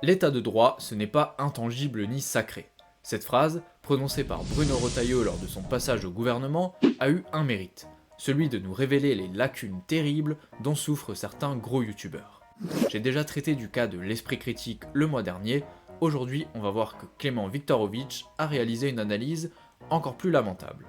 L'état de droit, ce n'est pas intangible ni sacré. Cette phrase, prononcée par Bruno Retailleau lors de son passage au gouvernement, a eu un mérite, celui de nous révéler les lacunes terribles dont souffrent certains gros youtubeurs. J'ai déjà traité du cas de l'esprit critique le mois dernier, aujourd'hui on va voir que Clément Viktorovitch a réalisé une analyse encore plus lamentable.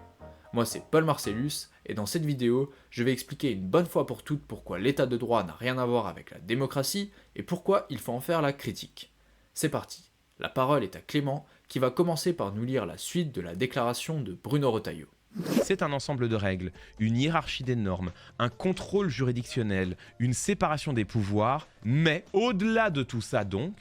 Moi c'est Paul Marcellus, et dans cette vidéo, je vais expliquer une bonne fois pour toutes pourquoi l'état de droit n'a rien à voir avec la démocratie et pourquoi il faut en faire la critique. C'est parti, la parole est à Clément qui va commencer par nous lire la suite de la déclaration de Bruno Retailleau. C'est un ensemble de règles, une hiérarchie des normes, un contrôle juridictionnel, une séparation des pouvoirs, mais au-delà de tout ça donc,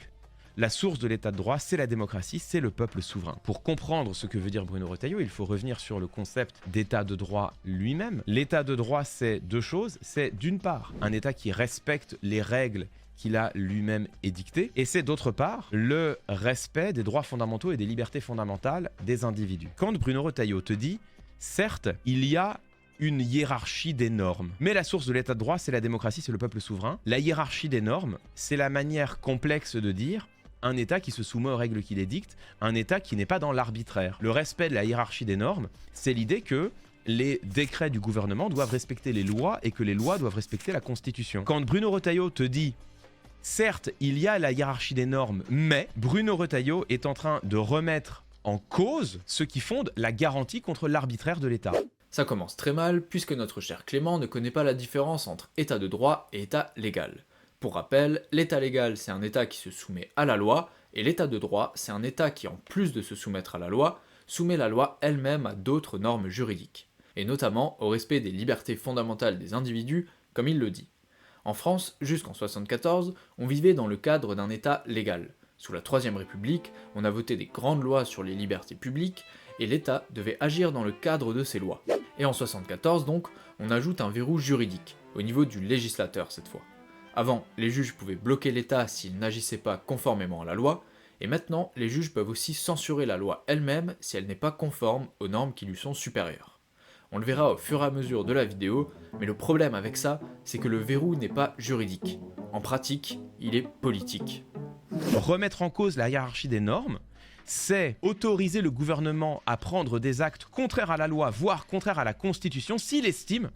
la source de l'état de droit, c'est la démocratie, c'est le peuple souverain. Pour comprendre ce que veut dire Bruno Retailleau, il faut revenir sur le concept d'état de droit lui-même. L'état de droit, c'est deux choses. C'est d'une part un état qui respecte les règles qu'il a lui-même édictées, et c'est d'autre part le respect des droits fondamentaux et des libertés fondamentales des individus. Quand Bruno Retailleau te dit, certes, il y a une hiérarchie des normes. Mais la source de l'état de droit, c'est la démocratie, c'est le peuple souverain. La hiérarchie des normes, c'est la manière complexe de dire un État qui se soumet aux règles qu'il édicte, un État qui n'est pas dans l'arbitraire. Le respect de la hiérarchie des normes, c'est l'idée que les décrets du gouvernement doivent respecter les lois et que les lois doivent respecter la Constitution. Quand Bruno Retailleau te dit « Certes, il y a la hiérarchie des normes, mais Bruno Retailleau est en train de remettre en cause ce qui fonde la garantie contre l'arbitraire de l'État. » Ça commence très mal puisque notre cher Clément ne connaît pas la différence entre état de droit et état légal. Pour rappel, l'état légal c'est un état qui se soumet à la loi, et l'état de droit c'est un état qui en plus de se soumettre à la loi, soumet la loi elle-même à d'autres normes juridiques, et notamment au respect des libertés fondamentales des individus, comme il le dit. En France, jusqu'en 1974, on vivait dans le cadre d'un état légal. Sous la Troisième République, on a voté des grandes lois sur les libertés publiques, et l'État devait agir dans le cadre de ces lois. Et en 1974 donc, on ajoute un verrou juridique, au niveau du législateur cette fois. Avant, les juges pouvaient bloquer l'État s'il n'agissait pas conformément à la loi, et maintenant, les juges peuvent aussi censurer la loi elle-même si elle n'est pas conforme aux normes qui lui sont supérieures. On le verra au fur et à mesure de la vidéo, mais le problème avec ça, c'est que le verrou n'est pas juridique. En pratique, il est politique. Remettre en cause la hiérarchie des normes, c'est autoriser le gouvernement à prendre des actes contraires à la loi, voire contraires à la Constitution, s'il estime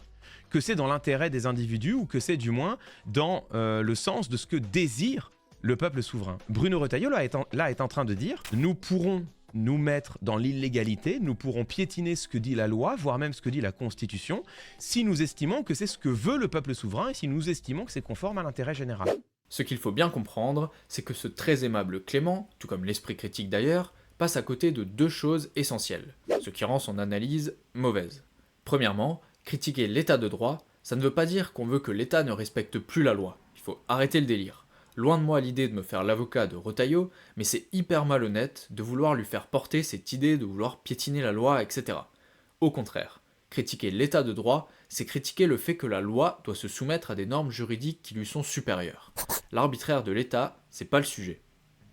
que c'est dans l'intérêt des individus ou que c'est du moins dans le sens de ce que désire le peuple souverain. Bruno Retailleau là est en train de dire « Nous pourrons nous mettre dans l'illégalité, nous pourrons piétiner ce que dit la loi, voire même ce que dit la Constitution, si nous estimons que c'est ce que veut le peuple souverain et si nous estimons que c'est conforme à l'intérêt général. » Ce qu'il faut bien comprendre, c'est que ce très aimable Clément, tout comme l'esprit critique d'ailleurs, passe à côté de deux choses essentielles, ce qui rend son analyse mauvaise. Premièrement, critiquer l'état de droit, ça ne veut pas dire qu'on veut que l'État ne respecte plus la loi. Il faut arrêter le délire. Loin de moi l'idée de me faire l'avocat de Retailleau, mais c'est hyper malhonnête de vouloir lui faire porter cette idée de vouloir piétiner la loi, etc. Au contraire, critiquer l'état de droit, c'est critiquer le fait que la loi doit se soumettre à des normes juridiques qui lui sont supérieures. L'arbitraire de l'État, c'est pas le sujet.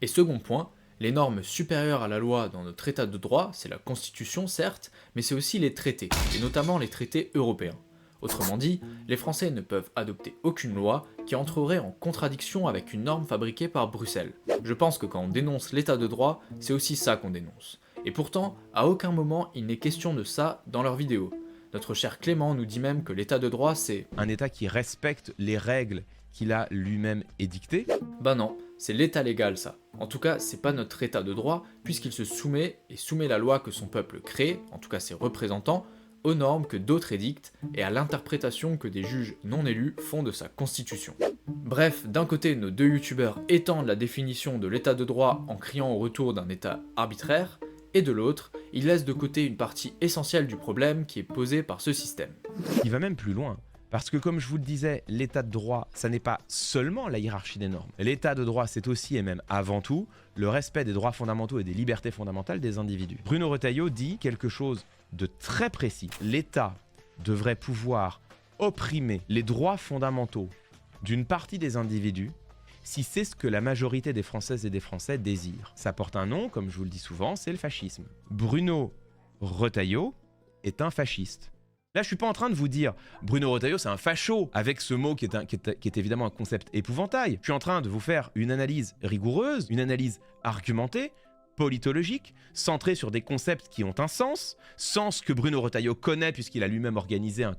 Et second point, les normes supérieures à la loi dans notre état de droit, c'est la Constitution certes, mais c'est aussi les traités, et notamment les traités européens. Autrement dit, les Français ne peuvent adopter aucune loi qui entrerait en contradiction avec une norme fabriquée par Bruxelles. Je pense que quand on dénonce l'état de droit, c'est aussi ça qu'on dénonce. Et pourtant, à aucun moment il n'est question de ça dans leur vidéo. Notre cher Clément nous dit même que l'état de droit c'est un État qui respecte les règles qu'il a lui-même édictées. Ben non, c'est l'état légal ça. En tout cas, c'est pas notre état de droit, puisqu'il se soumet et soumet la loi que son peuple crée, en tout cas ses représentants, aux normes que d'autres édictent et à l'interprétation que des juges non élus font de sa constitution. Bref, d'un côté, nos deux youtubeurs étendent la définition de l'état de droit en criant au retour d'un état arbitraire, et de l'autre, ils laissent de côté une partie essentielle du problème qui est posé par ce système. Il va même plus loin. Parce que comme je vous le disais, l'état de droit, ça n'est pas seulement la hiérarchie des normes. L'état de droit, c'est aussi et même avant tout le respect des droits fondamentaux et des libertés fondamentales des individus. Bruno Retailleau dit quelque chose de très précis. L'État devrait pouvoir opprimer les droits fondamentaux d'une partie des individus si c'est ce que la majorité des Françaises et des Français désirent. Ça porte un nom, comme je vous le dis souvent, c'est le fascisme. Bruno Retailleau est un fasciste. Là, je suis pas en train de vous dire Bruno Retailleau, c'est un facho, avec ce mot qui est évidemment un concept épouvantail. Je suis en train de vous faire une analyse rigoureuse, une analyse argumentée, politologique, centrée sur des concepts qui ont un sens que Bruno Retailleau connaît puisqu'il a lui-même organisé un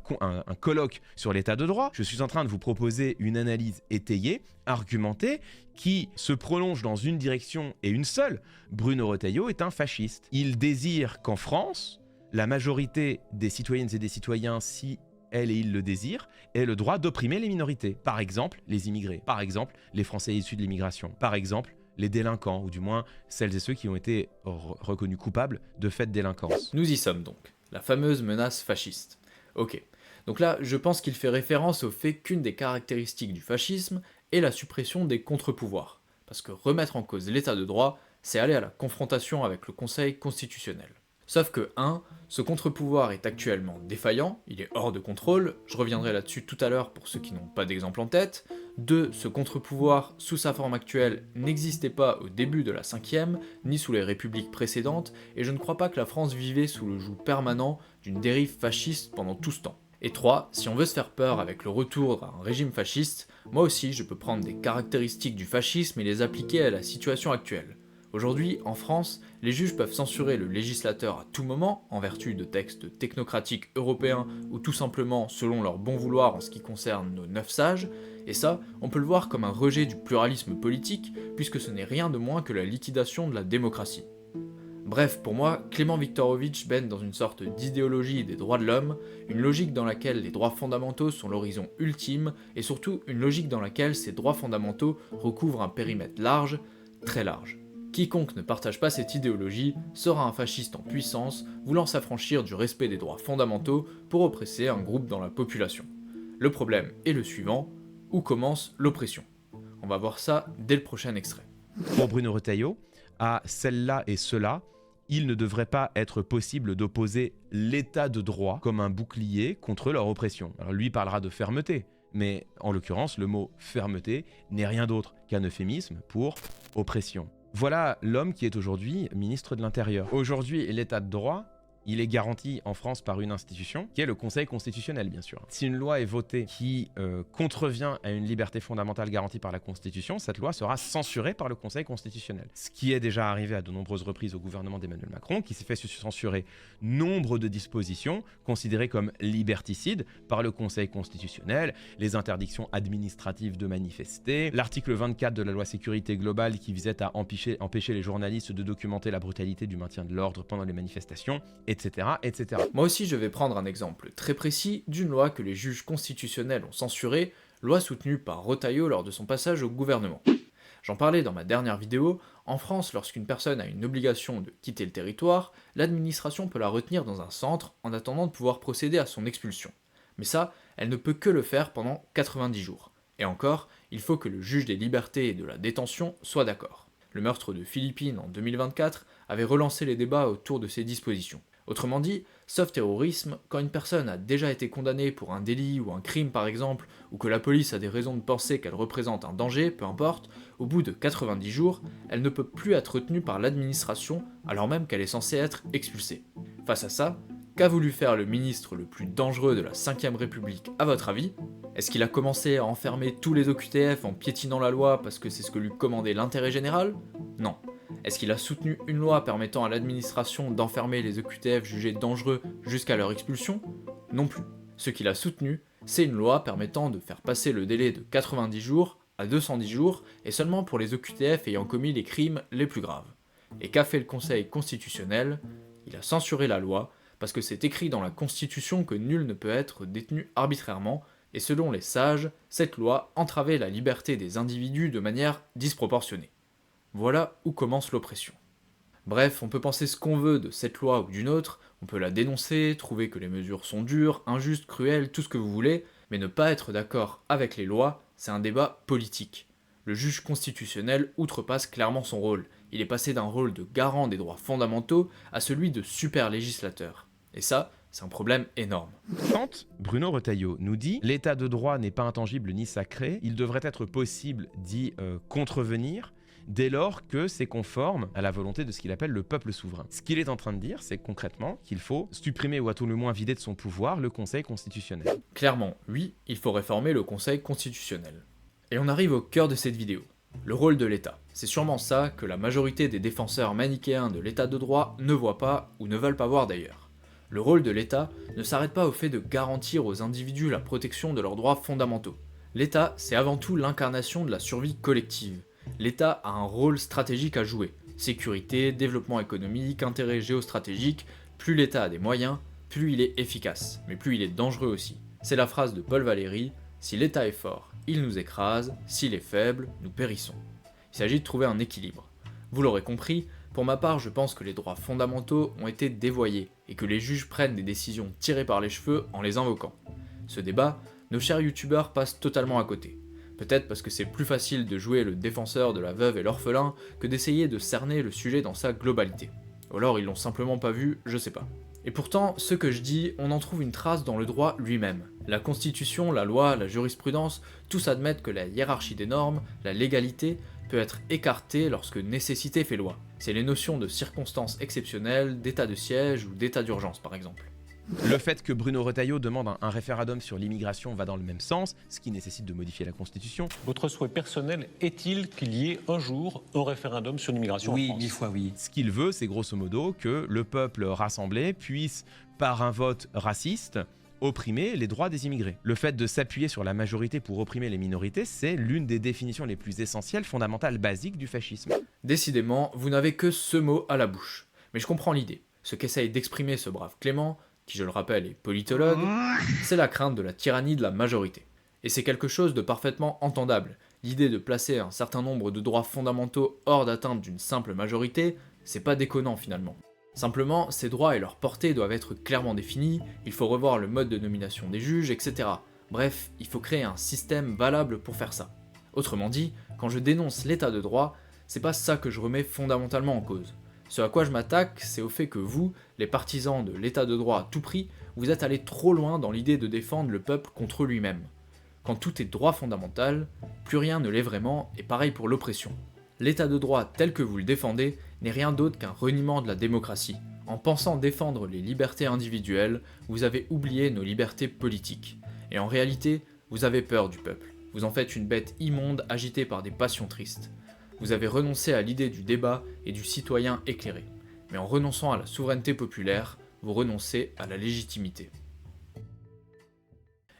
colloque sur l'état de droit. Je suis en train de vous proposer une analyse étayée, argumentée, qui se prolonge dans une direction et une seule. Bruno Retailleau est un fasciste. Il désire qu'en France, la majorité des citoyennes et des citoyens, si elle et ils le désirent, aient le droit d'opprimer les minorités. Par exemple, les immigrés. Par exemple, les Français issus de l'immigration. Par exemple, les délinquants, ou du moins celles et ceux qui ont été reconnus coupables de faits de délinquance. Nous y sommes donc. La fameuse menace fasciste. Ok. Donc là, je pense qu'il fait référence au fait qu'une des caractéristiques du fascisme est la suppression des contre-pouvoirs. Parce que remettre en cause l'état de droit, c'est aller à la confrontation avec le Conseil constitutionnel. Sauf que 1. Ce contre-pouvoir est actuellement défaillant, il est hors de contrôle, je reviendrai là-dessus tout à l'heure pour ceux qui n'ont pas d'exemple en tête. 2. Ce contre-pouvoir, sous sa forme actuelle, n'existait pas au début de la 5e, ni sous les républiques précédentes, et je ne crois pas que la France vivait sous le joug permanent d'une dérive fasciste pendant tout ce temps. Et 3. Si on veut se faire peur avec le retour à un régime fasciste, moi aussi je peux prendre des caractéristiques du fascisme et les appliquer à la situation actuelle. Aujourd'hui, en France, les juges peuvent censurer le législateur à tout moment, en vertu de textes technocratiques européens ou tout simplement selon leur bon vouloir en ce qui concerne nos 9 sages, et ça, on peut le voir comme un rejet du pluralisme politique, puisque ce n'est rien de moins que la liquidation de la démocratie. Bref, pour moi, Clément Viktorovitch baigne dans une sorte d'idéologie des droits de l'homme, une logique dans laquelle les droits fondamentaux sont l'horizon ultime, et surtout une logique dans laquelle ces droits fondamentaux recouvrent un périmètre large, très large. Quiconque ne partage pas cette idéologie sera un fasciste en puissance, voulant s'affranchir du respect des droits fondamentaux pour oppresser un groupe dans la population. Le problème est le suivant, où commence l'oppression? On va voir ça dès le prochain extrait. Pour Bruno Retailleau, à celle-là et cela, il ne devrait pas être possible d'opposer l'état de droit comme un bouclier contre leur oppression. Alors lui parlera de fermeté, mais en l'occurrence, le mot fermeté n'est rien d'autre qu'un euphémisme pour oppression. Voilà l'homme qui est aujourd'hui ministre de l'Intérieur. Aujourd'hui, l'état de droit, il est garanti en France par une institution, qui est le Conseil constitutionnel, bien sûr. Si une loi est votée qui contrevient à une liberté fondamentale garantie par la Constitution, cette loi sera censurée par le Conseil constitutionnel. Ce qui est déjà arrivé à de nombreuses reprises au gouvernement d'Emmanuel Macron, qui s'est fait censurer nombre de dispositions considérées comme liberticides par le Conseil constitutionnel, les interdictions administratives de manifester, l'article 24 de la loi sécurité globale qui visait à empêcher les journalistes de documenter la brutalité du maintien de l'ordre pendant les manifestations, etc., etc. Moi aussi, je vais prendre un exemple très précis d'une loi que les juges constitutionnels ont censurée, loi soutenue par Retailleau lors de son passage au gouvernement. J'en parlais dans ma dernière vidéo, en France, lorsqu'une personne a une obligation de quitter le territoire, l'administration peut la retenir dans un centre en attendant de pouvoir procéder à son expulsion. Mais ça, elle ne peut que le faire pendant 90 jours. Et encore, il faut que le juge des libertés et de la détention soit d'accord. Le meurtre de Philippine en 2024 avait relancé les débats autour de ces dispositions. Autrement dit, sauf terrorisme, quand une personne a déjà été condamnée pour un délit ou un crime par exemple, ou que la police a des raisons de penser qu'elle représente un danger, peu importe, au bout de 90 jours, elle ne peut plus être retenue par l'administration alors même qu'elle est censée être expulsée. Face à ça, qu'a voulu faire le ministre le plus dangereux de la 5ème République à votre avis? Est-ce qu'il a commencé à enfermer tous les OQTF en piétinant la loi parce que c'est ce que lui commandait l'intérêt général? Non. Est-ce qu'il a soutenu une loi permettant à l'administration d'enfermer les OQTF jugés dangereux jusqu'à leur expulsion? Non plus. Ce qu'il a soutenu, c'est une loi permettant de faire passer le délai de 90 jours à 210 jours, et seulement pour les OQTF ayant commis les crimes les plus graves. Et qu'a fait le Conseil constitutionnel? Il a censuré la loi, parce que c'est écrit dans la Constitution que nul ne peut être détenu arbitrairement, et selon les sages, cette loi entravait la liberté des individus de manière disproportionnée. Voilà où commence l'oppression. Bref, on peut penser ce qu'on veut de cette loi ou d'une autre, on peut la dénoncer, trouver que les mesures sont dures, injustes, cruelles, tout ce que vous voulez, mais ne pas être d'accord avec les lois, c'est un débat politique. Le juge constitutionnel outrepasse clairement son rôle, il est passé d'un rôle de garant des droits fondamentaux à celui de super législateur. Et ça, c'est un problème énorme. Quand Bruno Retailleau nous dit « l'état de droit n'est pas intangible ni sacré, il devrait être possible d'y contrevenir », dès lors que c'est conforme à la volonté de ce qu'il appelle le peuple souverain. Ce qu'il est en train de dire, c'est concrètement qu'il faut supprimer ou à tout le moins vider de son pouvoir le Conseil constitutionnel. Clairement, oui, il faut réformer le Conseil constitutionnel. Et on arrive au cœur de cette vidéo, le rôle de l'État. C'est sûrement ça que la majorité des défenseurs manichéens de l'État de droit ne voient pas ou ne veulent pas voir d'ailleurs. Le rôle de l'État ne s'arrête pas au fait de garantir aux individus la protection de leurs droits fondamentaux. L'État, c'est avant tout l'incarnation de la survie collective. L'État a un rôle stratégique à jouer. Sécurité, développement économique, intérêt géostratégique, plus l'État a des moyens, plus il est efficace, mais plus il est dangereux aussi. C'est la phrase de Paul Valéry, « Si l'État est fort, il nous écrase, s'il est faible, nous périssons ». Il s'agit de trouver un équilibre. Vous l'aurez compris, pour ma part, je pense que les droits fondamentaux ont été dévoyés et que les juges prennent des décisions tirées par les cheveux en les invoquant. Ce débat, nos chers youtubeurs passent totalement à côté. Peut-être parce que c'est plus facile de jouer le défenseur de la veuve et l'orphelin que d'essayer de cerner le sujet dans sa globalité. Ou alors ils l'ont simplement pas vu, je sais pas. Et pourtant, ce que je dis, on en trouve une trace dans le droit lui-même. La constitution, la loi, la jurisprudence, tous admettent que la hiérarchie des normes, la légalité, peut être écartée lorsque nécessité fait loi. C'est les notions de circonstances exceptionnelles, d'état de siège ou d'état d'urgence par exemple. Le fait que Bruno Retailleau demande un référendum sur l'immigration va dans le même sens, ce qui nécessite de modifier la Constitution. Votre souhait personnel est-il qu'il y ait un jour un référendum sur l'immigration en France ? Oui, 1000 fois oui. Ce qu'il veut, c'est grosso modo que le peuple rassemblé puisse, par un vote raciste, opprimer les droits des immigrés. Le fait de s'appuyer sur la majorité pour opprimer les minorités, c'est l'une des définitions les plus essentielles, fondamentales, basiques du fascisme. Décidément, vous n'avez que ce mot à la bouche. Mais je comprends l'idée. Ce qu'essaye d'exprimer ce brave Clément, qui je le rappelle est politologue, c'est la crainte de la tyrannie de la majorité. Et c'est quelque chose de parfaitement entendable. L'idée de placer un certain nombre de droits fondamentaux hors d'atteinte d'une simple majorité, c'est pas déconnant finalement. Simplement, ces droits et leur portée doivent être clairement définis, il faut revoir le mode de nomination des juges, etc. Bref, il faut créer un système valable pour faire ça. Autrement dit, quand je dénonce l'état de droit, c'est pas ça que je remets fondamentalement en cause. Ce à quoi je m'attaque, c'est au fait que vous, les partisans de l'état de droit à tout prix, vous êtes allés trop loin dans l'idée de défendre le peuple contre lui-même. Quand tout est droit fondamental, plus rien ne l'est vraiment, et pareil pour l'oppression. L'état de droit tel que vous le défendez n'est rien d'autre qu'un reniement de la démocratie. En pensant défendre les libertés individuelles, vous avez oublié nos libertés politiques. Et en réalité, vous avez peur du peuple. Vous en faites une bête immonde agitée par des passions tristes. Vous avez renoncé à l'idée du débat et du citoyen éclairé. Mais en renonçant à la souveraineté populaire, vous renoncez à la légitimité.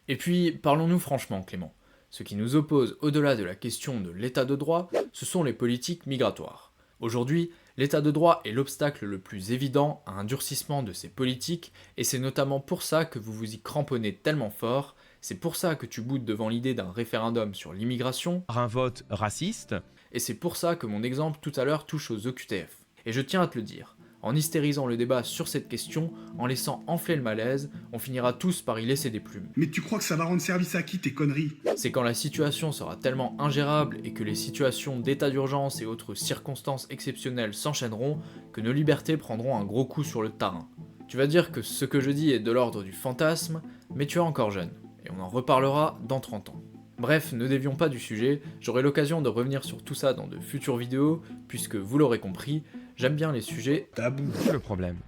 Et puis, parlons-nous franchement, Clément. Ce qui nous oppose au-delà de la question de l'état de droit, ce sont les politiques migratoires. Aujourd'hui, l'état de droit est l'obstacle le plus évident à un durcissement de ces politiques, et c'est notamment pour ça que vous vous y cramponnez tellement fort, c'est pour ça que tu boudes devant l'idée d'un référendum sur l'immigration, Par un vote raciste, et c'est pour ça que mon exemple tout à l'heure touche aux OQTF. Et je tiens à te le dire, en hystérisant le débat sur cette question, en laissant enfler le malaise, on finira tous par y laisser des plumes. Mais tu crois que ça va rendre service à qui tes conneries? C'est quand la situation sera tellement ingérable et que les situations d'état d'urgence et autres circonstances exceptionnelles s'enchaîneront que nos libertés prendront un gros coup sur le terrain. Tu vas dire que ce que je dis est de l'ordre du fantasme, mais tu es encore jeune, et on en reparlera dans 30 ans. Bref, ne dévions pas du sujet, j'aurai l'occasion de revenir sur tout ça dans de futures vidéos, puisque vous l'aurez compris, j'aime bien les sujets Tabou. le problème,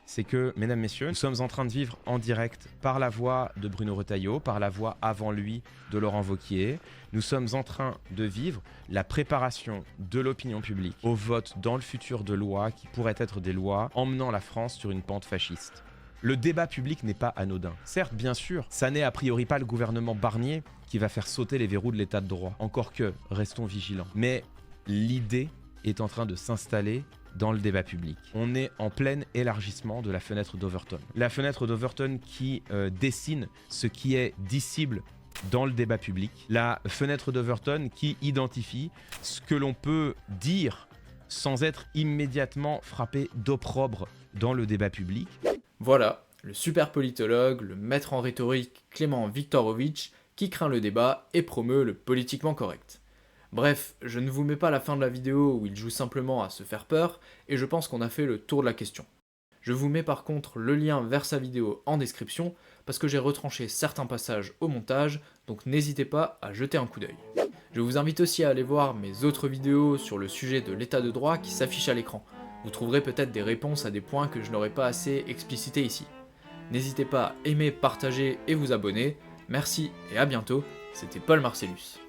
c'est que, mesdames, messieurs, nous sommes en train de vivre en direct par la voix de Bruno Retailleau, par la voix avant lui de Laurent Wauquiez. Nous sommes en train de vivre la préparation de l'opinion publique au vote dans le futur de lois qui pourraient être des lois emmenant la France sur une pente fasciste. Le débat public n'est pas anodin. Certes, bien sûr, ça n'est a priori pas le gouvernement Barnier qui va faire sauter les verrous de l'état de droit. Encore que, restons vigilants. Mais l'idée est en train de s'installer dans le débat public. On est en plein élargissement de la fenêtre d'Overton. La fenêtre d'Overton qui dessine ce qui est dissible dans le débat public. La fenêtre d'Overton qui identifie ce que l'on peut dire sans être immédiatement frappé d'opprobre dans le débat public. Voilà, le super politologue, le maître en rhétorique Clément Viktorovitch qui craint le débat et promeut le politiquement correct. Bref, je ne vous mets pas la fin de la vidéo où il joue simplement à se faire peur, et je pense qu'on a fait le tour de la question. Je vous mets par contre le lien vers sa vidéo en description, parce que j'ai retranché certains passages au montage, donc n'hésitez pas à jeter un coup d'œil. Je vous invite aussi à aller voir mes autres vidéos sur le sujet de l'état de droit qui s'affichent à l'écran. Vous trouverez peut-être des réponses à des points que je n'aurais pas assez explicités ici. N'hésitez pas à aimer, partager et vous abonner. Merci et à bientôt, c'était Paul Marcellus.